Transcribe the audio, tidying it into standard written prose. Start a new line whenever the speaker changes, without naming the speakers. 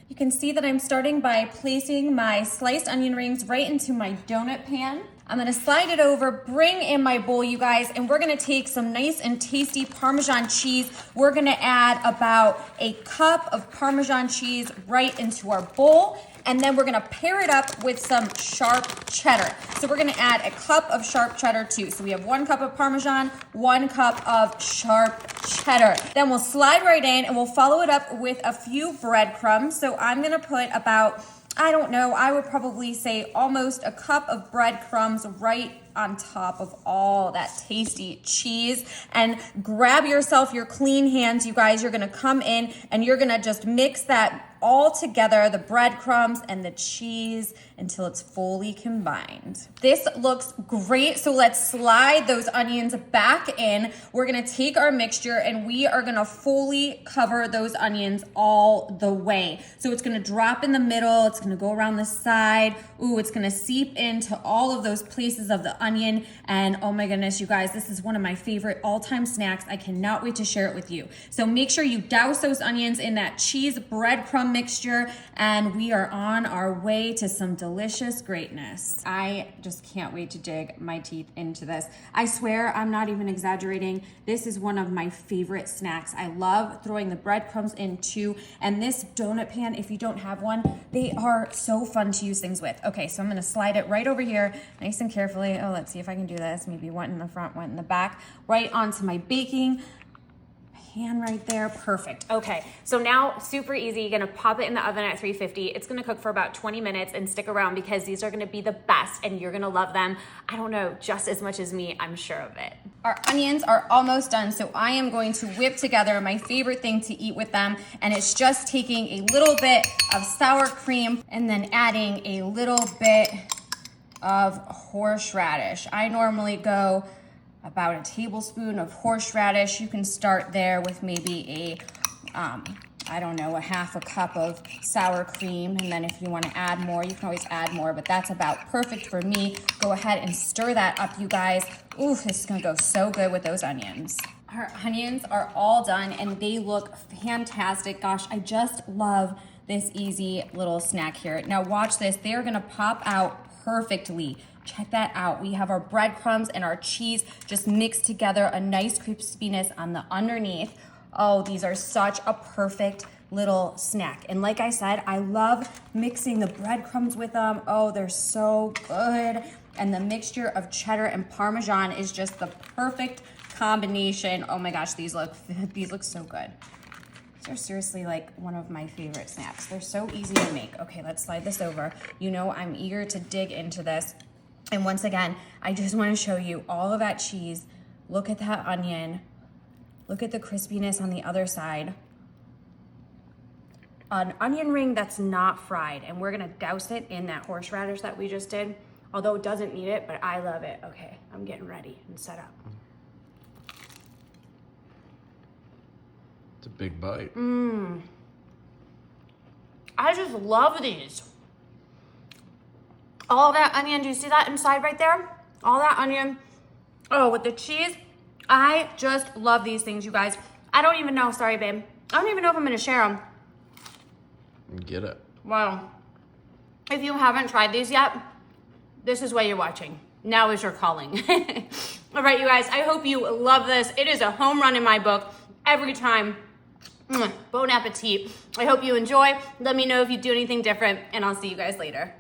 You can see that I'm starting by placing my sliced onion rings right into my donut pan. I'm gonna slide it over, bring in my bowl, you guys, and we're gonna take some nice and tasty Parmesan cheese. We're gonna add about a cup of Parmesan cheese right into our bowl, and then we're gonna pair it up with some sharp cheddar. So we're gonna add a cup of sharp cheddar too. So we have 1 cup of Parmesan, 1 cup of sharp cheddar. Then we'll slide right in and we'll follow it up with a few breadcrumbs. So I'm gonna put about, I don't know, I would probably say almost a cup of breadcrumbs right on top of all that tasty cheese. And grab yourself your clean hands, you guys. You're gonna come in and you're gonna just mix that all together, the breadcrumbs and the cheese, until it's fully combined. This looks great, so let's slide those onions back in. We're gonna take our mixture and we are gonna fully cover those onions all the way. So it's gonna drop in the middle, it's gonna go around the side. Ooh, it's gonna seep into all of those places of the onion. And oh my goodness, you guys, this is one of my favorite all-time snacks. I cannot wait to share it with you. So make sure you douse those onions in that cheese breadcrumb mixture, and we are on our way to some delicious greatness. I just can't wait to dig my teeth into this. I swear I'm not even exaggerating. This is one of my favorite snacks. I love throwing the breadcrumbs in too, and this donut pan, if you don't have one, they are so fun to use things with. Okay, so I'm gonna slide it right over here, nice and carefully. Oh, let's see if I can do this. Maybe one in the front, one in the back, right onto my baking pan right there. Perfect. Okay, so now super easy. You're gonna pop it in the oven at 350. It's gonna cook for about 20 minutes, and stick around because these are gonna be the best and you're gonna love them. I don't know, just as much as me, I'm sure of it. Our onions are almost done, so I am going to whip together my favorite thing to eat with them, and it's just taking a little bit of sour cream and then adding a little bit of horseradish. I normally go about a tablespoon of horseradish. You can start there with maybe I don't know, a half a cup of sour cream. And then if you want to add more, you can always add more, but that's about perfect for me. Go ahead and stir that up, you guys. Ooh, this is gonna go so good with those onions. Our onions are all done and they look fantastic. Gosh, I just love this easy little snack here. Now watch this, they're gonna pop out perfectly. Check that out. We have our breadcrumbs and our cheese just mixed together, a nice crispiness on the underneath. Oh, these are such a perfect little snack. And like I said, I love mixing the breadcrumbs with them. Oh, they're so good. And the mixture of cheddar and Parmesan is just the perfect combination. Oh my gosh, these look so good. These are seriously like one of my favorite snacks. They're so easy to make. Okay, let's slide this over. You know I'm eager to dig into this. And once again, I just want to show you all of that cheese. Look at that onion. Look at the crispiness on the other side. An onion ring that's not fried, and we're gonna douse it in that horseradish that we just did. Although it doesn't need it, but I love it. Okay, I'm getting ready and set up.
It's a big bite.
I just love these. All that onion, do you see that inside right there? All that onion. Oh, with the cheese, I just love these things, you guys. I don't even know, sorry babe. I don't even know if I'm gonna share them.
Get it.
Wow. If you haven't tried these yet, this is why you're watching. Now is your calling. All right, you guys, I hope you love this. It is a home run in my book every time. Bon appetit. I hope you enjoy. Let me know if you do anything different, and I'll see you guys later.